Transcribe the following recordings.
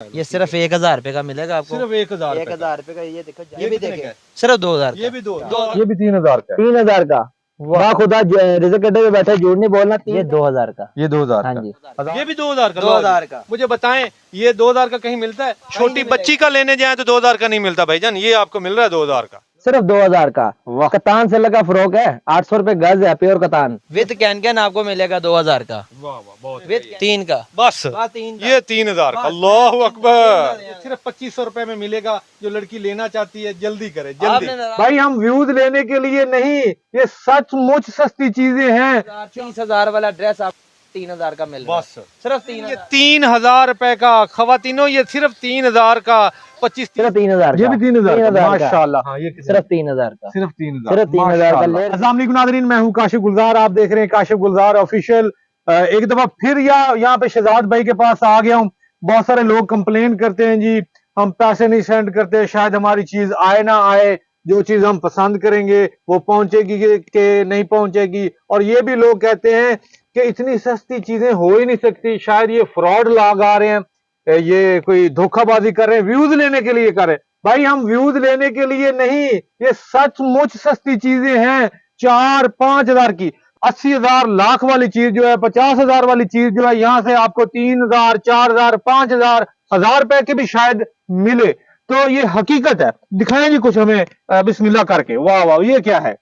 ये सिर्फ 1000 रुपए का मिलेगा आपको। सिर्फ 1000 1000 रुपए का। ये देखो, ये भी देखे सिर्फ 2000। ये भी 3000 का। 3000 का। वाह खुदा, रिजल्ट कटे में बैठे, झूठ नहीं बोलना। ये 2000 का। ये 2000। हाँ जी, ये भी 2000 का। 2000 का। मुझे बताएं, ये 2000 का कहीं मिलता है? छोटी बच्ची का लेने जाए तो 2000 का नहीं मिलता भाईजान, ये आपको मिल रहा है 2000 का। सिर्फ 2000 का। कतान से लगा फ्रॉक है, 800 रुपए गज है, प्योर कतान। विद कैन आपको मिलेगा 2000 का। वाह वाह, बहुत विद 3 का। बस ये 3000 का। अल्लाह अकबर। सिर्फ 2500 रुपए में मिलेगा। जो लड़की लेना चाहती है जल्दी करे, जल्दी। भाई हम व्यूज लेने के लिए नहीं, ये सचमुच सस्ती चीजें हैं। 30,000 वाला ड्रेस आप 3000 का मिल रहा है। बस सिर्फ 3000 रुपए का। खवातीनों ये सिर्फ 3000 का। 25 सिर्फ 3000। ये भी 3000 का। माशाल्लाह। हाँ, ये सिर्फ 3000 का। सिर्फ 3000। सिर्फ 3000 का। अस्सलाम वालेकुम नाज़रीन, मैं हूँ काशिफ गुलजार। आप देख रहे हैं काशिफ गुलजार ऑफिशियल। एक दफा फिर यहाँ पे शहजाद भाई के पास आ गया हूँ। बहुत सारे लोग कंप्लेन करते हैं जी हम पैसे नहीं सेंड करते, शायद हमारी चीज आए ना आए, जो चीज हम पसंद करेंगे वो पहुंचेगी कि नहीं पहुंचेगी। और ये भी लोग कहते हैं कि इतनी सस्ती चीजें हो ही नहीं सकती, शायद ये फ्रॉड लोग आ रहे हैं, ये कोई धोखाबाजी कर रहे हैं, व्यूज लेने के लिए कर रहे हैं। भाई हम व्यूज लेने के लिए नहीं, ये सचमुच सस्ती चीजें हैं। 4-5 हजार की, 80,000 लाख वाली चीज जो है, 50,000 वाली चीज जो है, यहाँ से आपको 3000, 4000, 5000, 1000 रुपए के भी शायद मिले। तो ये हकीकत है। दिखाएं जी कुछ हमें बिस्मिल्लाह करके। वाह वाह, ये क्या है?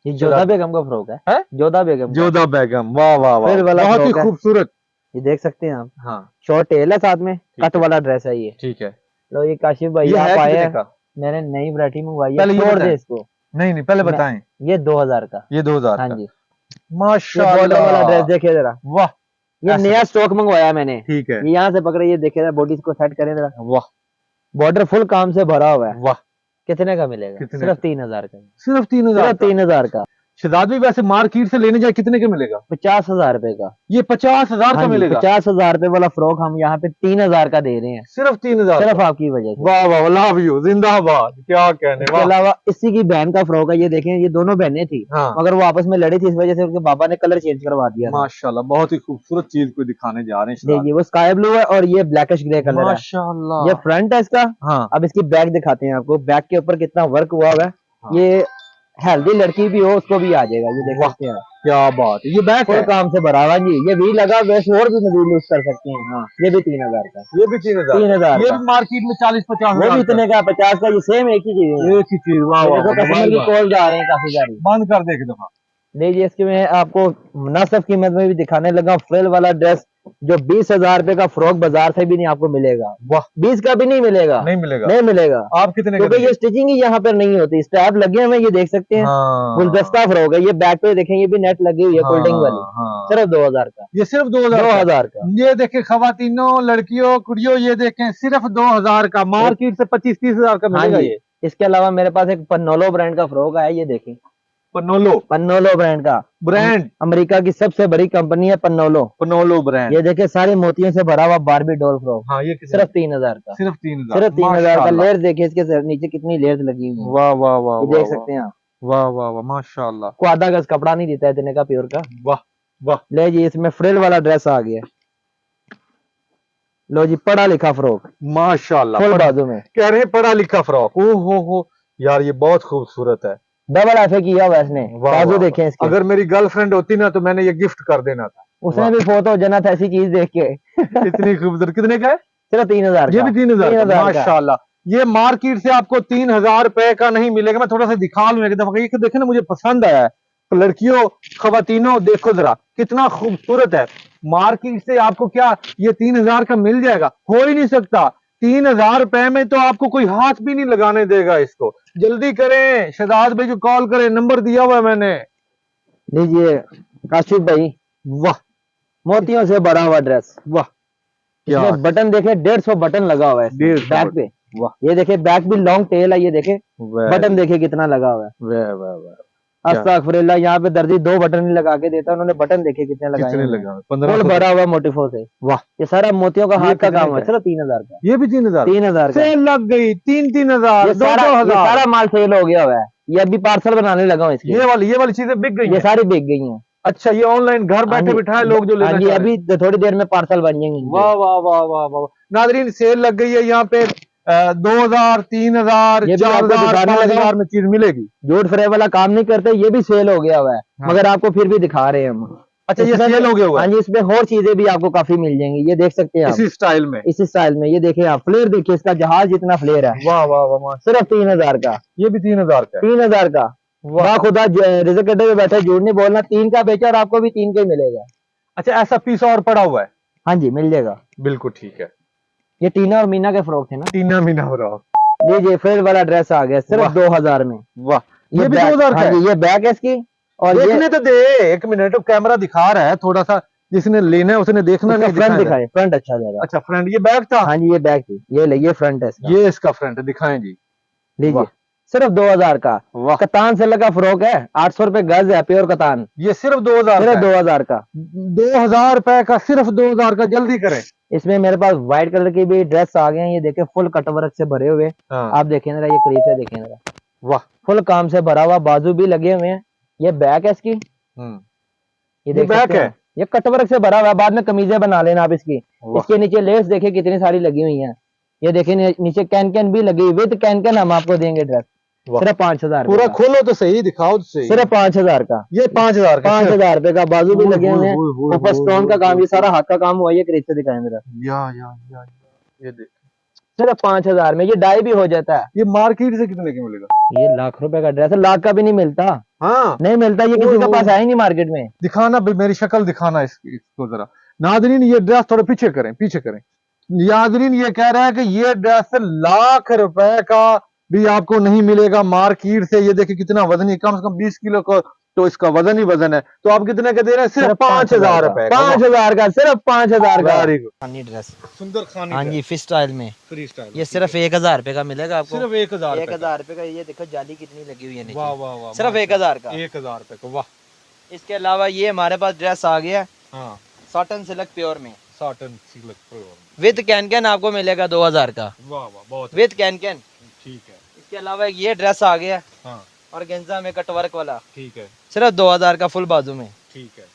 ये जोधा बेगम का फ्रॉक है। जोधा बेगम। जोधा बेगम। वाह वाह वाह, बहुत ही खूबसूरत। ये देख सकते हैं आप। हाँ, शॉर्ट टेल है, साथ में कट वाला ड्रेस है ये। ठीक है। लो ये काशिफ भाई आप आए हैं, मैंने नई वैरायटी मंगवाई है। छोड़ दे इसको। नहीं पहले बताएं। ये 2000 का। ये 2000। हाँ जी, माशाल्लाह वाला ड्रेस देखे जरा। वाह, ये नया स्टॉक मंगवाया मैंने। ठीक है। ये यहाँ से पकड़े, ये देखे जरा, बॉडी को सेट करें जरा। वाह, बॉर्डर फुल काम से भरा हुआ है। वाह, कितने का मिलेगा? कितने सिर्फ 3000 का। सिर्फ 3000। सिर्फ 3000 का। शहजाद भी वैसे मार्केट से लेने जाए कितने का मिलेगा? 50,000 रुपए का। ये 50,000 का मिलेगा। 50,000 रुपए वाला फ्रॉक हम यहाँ पे 3000 का दे रहे हैं। सिर्फ 3000। सिर्फ आपकी वजह से। वाह वाह, लव यू, जिंदाबाद। क्या कहने। इसके अलावा इसी की बहन का फ्रॉक है, ये देखें, ये दोनों बहनें थी। हाँ। मगर वो आपस में लड़ी थी, इस वजह से उनके पापा ने कलर चेंज करवा दिया। माशाल्लाह, बहुत ही खूबसूरत चीज को दिखाने जा रहे हैं। देखिए वो स्काई ब्लू है और ये ब्लैकिश ग्रे कलर है। माशाल्लाह। ये फ्रंट है इसका। हाँ। अब इसकी बैक दिखाते हैं आपको। बैक के ऊपर कितना वर्क हुआ हुआ है। हाँ। ये हेल्दी लड़की भी हो उसको भी आ जाएगा। ये देख सकते हैं, क्या बात है। ये बैक फुल है। काम से भरा हुआ जी। ये भी लगा, वेस्ट और भी मजदूर यूज कर सकते हैं। हाँ, ये भी 3000 का। ये भी 3000। 3000 ये भी मार्केट में 40-50। वो भी इतने का, 50 का। ये सेम एक ही चीज है। एक ही चीज। वाह वाह, कस्टमर की कॉल जा रहे हैं काफी सारी। बंद कर दे एक दफा। लीजिए, इसके मैं आपको मुनासिब कीमत में भी दिखाने लगा। फ्रिल वाला ड्रेस जो 20,000 रुपए का फ्रॉक बाजार से भी नहीं आपको मिलेगा। वाह, 20 का भी नहीं मिलेगा। नहीं मिलेगा। नहीं मिलेगा। आप कितने का? क्योंकि ये स्टिचिंग ही यहाँ पर नहीं होती, स्ट्रैप लगे हुए, ये देख सकते हैं। हाँ। गुलदस्ता फ्रॉक है। ये बैक पे देखें, ये भी नेट लगी हुई है, फोल्डिंग वाली। हाँ। सिर्फ 2000 का। ये सिर्फ 2000 का। ये देखें खवातीनों, लड़कियों, कुड़ियों, ये देखें सिर्फ 2000 का। मार्केट से 25-30 हजार का हाँ मिलेगा जी। ये। इसके अलावा मेरे पास एक पन्नोलो ब्रांड का फ्रॉक है, ये देखें। पन्नोलो ब्रांड का। ब्रांड अमेरिका की सबसे बड़ी कंपनी है पन्नोलो ब्रांड। ये देखे, सारे मोतियों से भरा हुआ बारबी डॉल फ्रॉक। हाँ, ये सिर्फ 3000 का। सिर्फ 3000। सिर्फ 3000 का। लेयर देखिए इसके नीचे कितनी लेयर लगी हुई है। वाह वाह वाह, ये देख सकते हैं आप। वाह वाह वाह, माशाल्लाह। को आधा गज कपड़ा नहीं देता है इतने का प्योर का। वाह वाह। ले जी, इसमें फ्रिल वाला ड्रेस आ गया। लो जी, पढ़ा लिखा फ्रॉक माशाल्लाह। फुल बाजू में। कह रहे हैं पढ़ा लिखा फ्रॉक। ओ हो यार, ये बहुत खूबसूरत है। डबल ऐसे किया हुआ इसने। बाजू देखें इसके। अगर मेरी गर्लफ्रेंड होती ना तो मैंने ये गिफ्ट कर देना था। उसने भी फोटो जन्नत ऐसी चीज देख के। इतनी खूबसूरत। कितने का है? सिर्फ 3000। ये भी 3000 माशाल्लाह। ये मार्केट से आपको 3000 रुपए का नहीं मिलेगा। मैं थोड़ा सा दिखा लूं एक दफा। ये देखे ना, मुझे पसंद आया है। लड़कियों, खवातीनों, देखो जरा कितना खूबसूरत है। मार्केट से आपको क्या ये 3000 का मिल जाएगा? हो ही नहीं सकता। 3000 रुपए में तो आपको कोई हाथ भी नहीं लगाने देगा इसको। जल्दी करें, शहजाद भाई को कॉल करें, नंबर दिया हुआ है मैंने। लीजिए काशिफ भाई, वाह, मोतियों से बड़ा हुआ ड्रेस। वाह, इसमें बटन देखे, 150 बटन लगा हुआ है बैक पे। वाह, ये देखे, बैक भी लॉन्ग टेल है। ये देखे, बटन देखे कितना लगा हुआ है। वाह वाह वाह। अस्तगफुरुल्लाह, यहाँ पे दर्जी 2 बटन नहीं लगा के देता, उन्होंने बटन देखे कितने लगाए हैं। 15 फुल भरा हुआ मोटिफों से। वाह, ये सारा मोतियों का हाथ का काम है। सिर्फ 3000 का। ये भी 3000। 3000 का सेल लग गई। 3-3000। ये सारा माल सेल हो गया हुआ है। ये अभी पार्सल बनाने लगा हूँ इसकी। ये वाली चीजें बिक गई। ये सारी बिक गई हैं। अच्छा, ये ऑनलाइन घर बैठे हाँ जी, बिठाए लोग जो लेना हाँ जी, चाह रहे हैं। अभी थोड़ी देर में पार्सल बन जाएंगे इनके। वाह वाह वाह वाह वाह। नाजरीन, सेल लग गई है यहाँ पे 2000, 3000, ये भी आपको 4000, दिखाने लगा 5000 में चीज मिलेगी। जूट फ्रे वाला काम नहीं करते, ये भी सेल हो गया हुआ है, हाँ। मगर आपको फिर भी दिखा रहे हैं हम। अच्छा, ये इसमें सेल हो गया हुआ हाँ है जी, इसमें और चीजें भी आपको काफी मिल जाएंगी, ये देख सकते हैं आप। इसी स्टाइल में। इसी स्टाइल में ये देखिए आप, फ्लेयर देखिए, इसका जहाज जितना फ्लेयर है। वाह वाह वाह वाह। सिर्फ 3000 का, ये भी 3000 का है। 3000 का। वाह। वाह खुदा, रिजक अड्डे पे बैठे झूठ नहीं बोलना, 3 का बेचा और आपको भी 3 का ही मिलेगा। अच्छा, ऐसा पीस और पड़ा हुआ है? हाँ जी, मिल जाएगा। बिल्कुल ठीक है। ये टीना और मीना के फ्रॉक थे ना। टीना मीना हो रहा। लीजिए फ्लेयर वाला ड्रेस आ गया सिर्फ वाह। 2000 में। वाह, ये भी बैक- 2000 का हाँ है? जी, ये बैक है इसकी। और ये देखने तो दे, एक मिनट, कैमरा दिखा रहा है थोड़ा सा, जिसने लेना है उसने देखना नहीं। फ्रंट दिखाएं दिखाए, फ्रंट अच्छा जाएगा। अच्छा, फ्रंट ये बैक था। हाँ जी, ये बैक थी, ये फ्रंट है इसका। ये इसका फ्रंट दिखाएं जी। लीजिए वाह। सिर्फ 2000 का। वाह, कतान से लगा फ्रॉक है, 800 रुपए गज है, प्योर कतान। ये सिर्फ 2000 सिर्फ का है। 2000 का। 2000 रुपए का, सिर्फ 2000 का, जल्दी करें। इसमें मेरे पास व्हाइट कलर की भी ड्रेस आ गए हैं, ये देखें फुल कटवर्क से भरे हुए। हाँ। आप देखें जरा, ये करीब से देखें जरा, वाह। फुल काम से भरा हुआ, बाजू भी लगे हुए हैं। ये बैक है इसकी, ये देख बैक सकते है। हैं। ये कटवर्क से भरा हुआ है, बाद में कमीजें बना लेना आप इसकी। वाह। इसके नीचे लेस देखे कितनी सारी लगी हुई हैं। ये देखें नीचे कैन भी लगी हुई, विद कैन हम आपको देंगे ड्रेस वाह। सिर्फ 5000 पूरा खोलो तो सही, दिखाओ तो सही। सिर्फ 5000 का। ये 5000 का। 5000 रुपए का, बाजू भी ओए, लगे हुए हैं, ओए, ओए, ऊपर ओए, स्टोन ओए, का काम, ओए, ये सारा हाथ का काम हुआ है। ये करीब से दिखाएं जरा, या, ये देख। सिर्फ 5000 में। ये डाई भी हो जाता है। ये मार्केट से कितने की मिलेगा? ये लाख रुपए का ड्रेस है, लाख का भी नहीं मिलता। हाँ, नहीं मिलता, ये किसी के पास है ही नहीं मार्केट में। दिखाना भी, मेरी शक्ल दिखाना इसको जरा। नाजरीन, ये ड्रेस थोड़ा पीछे करें, पीछे करें। नाजरीन, ये कह रहा है कि ये ड्रेस लाख रुपए का भी आपको नहीं मिलेगा मार्केट से। ये देखिए कितना वजनी, कम से कम 20 किलो को तो इसका वजन ही वजन है। तो आप कितने का दे रहे हैं? सिर्फ 5000 रुपए। 5000 का, सिर्फ 5000 का। Very good. खानी ड्रेस। सुंदर खानी। हाँ जी, फिश स्टाइल में। Free style. ये सिर्फ 1000 रुपए का मिलेगा आपको। सिर्फ 1000 रुपए का। 1000 रुपए का। ये देखो जाली कितनी लगी हुई है नीचे। वाह वाह वाह। सिर्फ 1000 का। 1000 रुपए का। वाह। इसके अलावा ये हमारे पास ड्रेस आ गया हाँ, सॉटन सिल्क प्योर में, satin silk pure. With can आपको मिलेगा 2000 का, वाह वाह, बहुत विद कैन। ठीक है। इसके अलावा एक ये ड्रेस आ गया हाँ, और गेंजा में कटवर्क वाला, ठीक है। सिर्फ 2000 का, फुल बाजू में। ठीक है।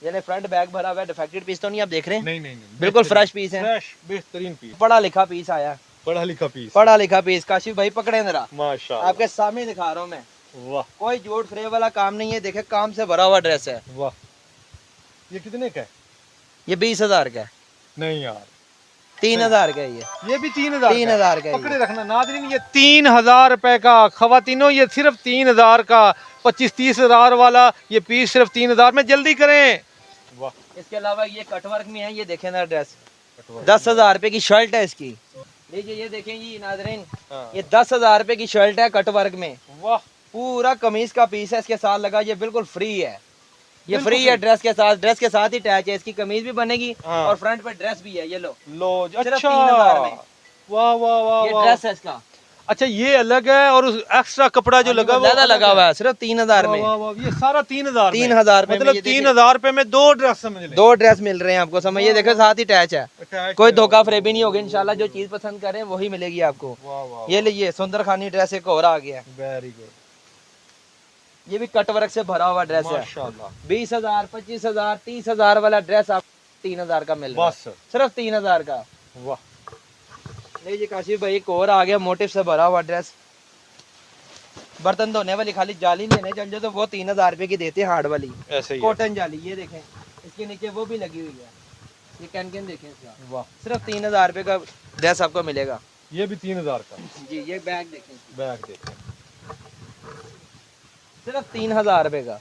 यानी फ्रंट बैक भरा हुआ है, डिफेक्टेड पीस तो नहीं आप देख रहे हैं, नहीं, बिल्कुल फ्रेश पीस है, फ्रेश बेहतरीन पीस, पढ़ा लिखा पीस आया, पढ़ा लिखा पीस, पढ़ा लिखा पीस। काशिफ भाई पकड़े जरा, माशाल्लाह। आपके सामने दिखा रहा हूँ मैं, वाह कोई जोड़ फ्रे वाला काम नहीं है। देखे काम से भरा हुआ ड्रेस है। वाह। ये कितने का है? ये 20000 का है। नहीं यार, 3000 का है ये भी 3000 3000 का है पकड़े रखना नाजरीन, ये 3000 रुपए का। खवातीनों, ये सिर्फ 3000 का। 25-30 हजार वाला ये पीस सिर्फ 3000 में। जल्दी करें। वाह। इसके अलावा ये कटवर्क में है, ये देखें ना ड्रेस, 10,000 रुपए की शर्ट है इसकी। लीजिए ये देखें जी नाजरीन, ये 10,000 रुपए की शर्ट है कटवर्क में। वाह। पूरा कमीज का पीस है इसके साथ लगा, ये बिल्कुल फ्री है, ये बिल्कुल फ्री है ड्रेस के साथ, ड्रेस के साथ ही अटैच है। इसकी कमीज भी बनेगी हाँ। और फ्रंट पे ड्रेस भी है। ये लो सिर्फ सिर्फ 3000 में। वाह वाह वाह ये वाह। ड्रेस है इसका। अच्छा, ये अलग है और उस एक्स्ट्रा कपड़ा जो लगा ज्यादा अलग लगा है। हुआ है, सिर्फ 3000 में। वाह वाह वाह। ये सारा 3000 में। 3000 रुपए में मतलब ये देखिए। 3000 रुपए में 2 ड्रेस समझ ले। 2 ड्रेस मिल रहे हैं आपको, समझिए। देखो साथ ही अटैच है, Attached कोई है। धोखा फ्रेबी नहीं होगी इंशाल्लाह। जो चीज पसंद करें वही मिलेगी आपको। वाह वाह। ये लीजिए सुंदर खानी ड्रेस एक और आ गया है, वेरी गुड। ये भी कटवर्क से भरा हुआ ड्रेस है। माशाल्लाह। 20,000, 25,000, 30,000 वाला ड्रेस आप 3000 का मिल रहा है, बस। सिर्फ 3000 का। वाह। लीजिए काशिफ भाई एक और आ गया मोटिव से भरा हुआ ड्रेस। बर्तन धोने वाली खाली जाली लेने चल जाओ तो वो 3000 रुपए की देते हैं, हार्ड वाली ऐसे ही है। कॉटन जाली। ये देखें इसके नीचे वो भी लगी हुई है, ये कैन देखें इसका। वाह। सिर्फ 3000 रुपए का ड्रेस आपको मिलेगा। ये भी 3000 का। जी ये बैग देखें, बैग देखें। सिर्फ 3000 रुपए का।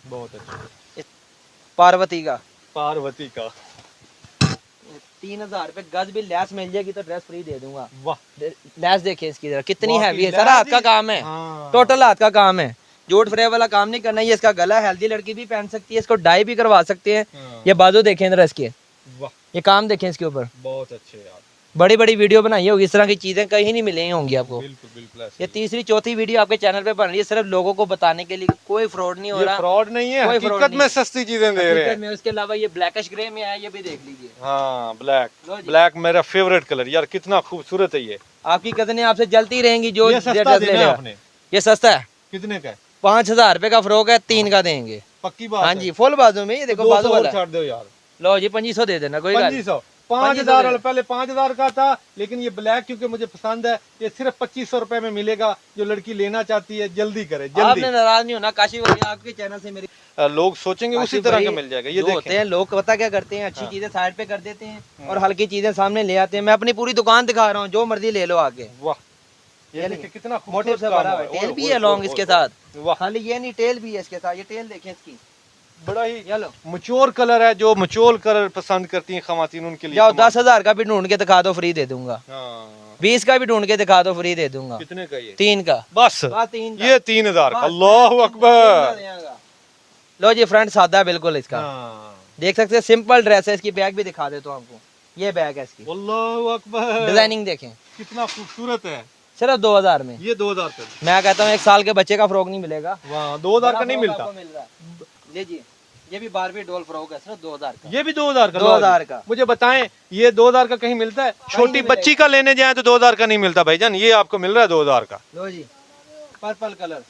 बहुत अच्छा। पार्वती का पार्वती का। 3000 रुपए गज भी लैस मिल जाएगी तो ड्रेस फ्री दे दूंगा। वाह। लैस देखें इसकी जरा कितनी वाकई हैवी है, लैस सारा हाथ का ही- काम है, हाँ। टोटल हाथ का काम है। जोड़ फ्रे वाला काम नहीं करना। ये इसका गला हेल्दी लड़की भी पहन सकती है, इसको डाई भी करवा सकते हैं। हाँ। ये बाजू देखें जरा इसके, वाह। ये काम देखें इसके ऊपर। बहुत अच्छे यार। बड़ी बड़ी वीडियो बनाई होगी, इस तरह की चीजें कहीं नहीं मिली होंगी आपको। बिल्कुल बिल्कुल ऐसे ये तीसरी चौथी वीडियो आपके चैनल पे बन रही है, सिर्फ लोगों को बताने के लिए। कोई फ्रॉड नहीं हो ये रहा, फ्रॉड नहीं है, कोई fraud हकीकत नहीं में है। सस्ती चीजें दे रहे हकीकत हैं। में। उसके अलावा ये ब्लैकिश ग्रे में है, ये भी देख लीजिए। हाँ, ब्लैक। लो जी। ब्लैक मेरा फेवरेट कलर यार, कितना खूबसूरत है ये। आपकी कदरें आपसे जलती रहेंगी जो ये सस्ता ड्रेस ले देना लेगा। आपने। ये सस्ता है, कितने का है? 5000 रुपए का फ्रॉक है, 3 का देंगे। पक्की बात हाँ है। जी फुल बाजू में, ये देखो बाजू 200 और वाला। छाड़ दो यार, लो जी 2500 दे देना, कोई बात 2500 2500 5000 दे। पहले 5000 का था, लेकिन ये ब्लैक क्योंकि मुझे पसंद है, ये सिर्फ 2500 रुपए में मिलेगा। जो लड़की लेना चाहती है जल्दी करे, जल्दी। आपने नाराज नहीं होना काशी भाई, आपके चैनल से मेरी लोग सोचेंगे उसी काशिफ तरह भाई, का मिल जाएगा। ये जो होते देखें, हैं लोग पता क्या करते हैं, अच्छी हाँ। चीजें साइड पे कर देते हैं और हल्की चीजें सामने ले आते हैं। मैं अपनी पूरी दुकान दिखा रहा हूँ, जो मर्जी ले लो आके। वाह, ये ये देखिए कितना मोटिव खूबसूरत से काम भरा हुआ हुआ है, टेल ओए, भी ओए, है लॉन्ग ओए, इसके ओए, साथ। वाह, खाली ये नहीं, टेल भी है इसके साथ, ये टेल देखें इसकी, बड़ा ही ये लो। मच्योर कलर है। जो मच्योर कलर पसंद करती हैं खवातीन, उनके लिए जाओ कमाल। 10,000 का भी ढूंढ के दिखा दो, फ्री दे दूंगा। हाँ, 20 का भी ढूंढ के दिखा दो, फ्री दे दूंगा। कितने का ये? 3 का, बस बस 3 का। ये 3000 का। बस, अल्लाह 3 का अकबर। देगा। लो जी फ्रंट सादा है बिल्कुल इसका, हाँ, देख सकते हैं, सिंपल ड्रेस है। इसकी बैग भी दिखा देता हूँ आपको, ये बैग है इसकी, अल्लाह अकबर। डिजाइनिंग देखें, कितना खूबसूरत है। सिर्फ 2000 में। ये 2000 का, मैं कहता हूँ 1 साल के बच्चे का फ्रॉक नहीं मिलेगा, वहाँ 2000 का नहीं बड़ा मिलता। फ्रॉक आपको मिल रहा है। लीजिए, ये भी बारबी डॉल फ्रॉक है, सिर्फ 2000 का। ये भी 2000 का। 2000 का। मुझे बताएं, ये 2000 का कहीं मिलता है? छोटी नहीं बच्ची का लेने जाए तो 2000 का नहीं मिलता भाईजान, ये आपको मिल रहा है 2000 का। लो जी, पर्पल कलर,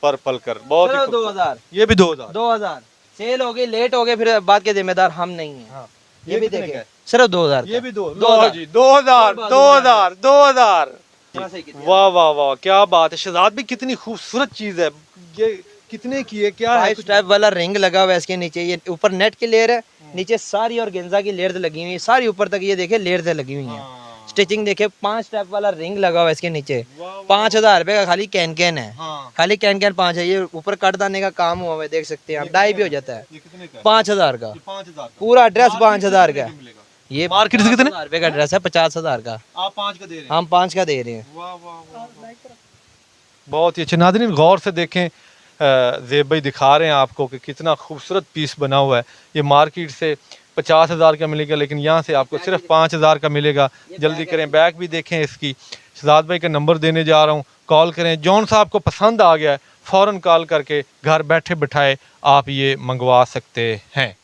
पर्पल कर, बहुत ही सिर्फ खूबसूरत। 2000। ये भी 2000। 2000 सेल हो गई, लेट हो गए, फिर बात के जिम्मेदार हम नहीं हैं। हाँ, ये भी कितने का देखें, है? सिर्फ 2000 ये भी 2000 2000। 2000 2000 2000। थोड़ा सा ही कितना? वाह वाह वाह, क्या बात है शहजाद भी, कितनी खूबसूरत चीज है ये। कितने की है, क्या है? 5 स्टेप वाला रिंग लगा हुआ है इसके नीचे, ये ऊपर नेट की लेयर है, नीचे सारी और गेंजा की लेयर लगी हुई है, सारी ऊपर तक ये देखे लेयर लगी हुई है। हाँ, स्टिचिंग देखे, 5 स्टेप वाला रिंग लगा हुआ है इसके नीचे। वाह, वाह, 5000 रुपए का खाली कैन है, हाँ, खाली कैन 5 है। ये ऊपर कट दाने का काम हुआ है, देख सकते हैं आप, डाई भी हो जाता है। ये कितने का है? 5000 का, ये 5000 का। पूरा ड्रेस मार्केट 5000 से का। कितने मिलेगा? ये मार्केट से कितने? 5000 रुपए का ड्रेस है, 50,000 का, आप 5 का दे रहे हैं? हम 5 का दे रहे हैं। वाह वाह वाह, बहुत ही अच्छे। नाज़रीन गौर से देखें, ज़ेब भाई दिखा रहे हैं आपको कि कितना खूबसूरत पीस बना हुआ है। ये मार्केट से 50,000 का मिलेगा, लेकिन यहाँ से आपको सिर्फ 5,000 का मिलेगा। जल्दी करें, बैग भी देखें इसकी। शहजाद भाई का नंबर देने जा रहा हूँ, कॉल करें। जौन सा आपको पसंद आ गया है फ़ौरन कॉल करके घर बैठे बिठाए आप ये मंगवा सकते हैं।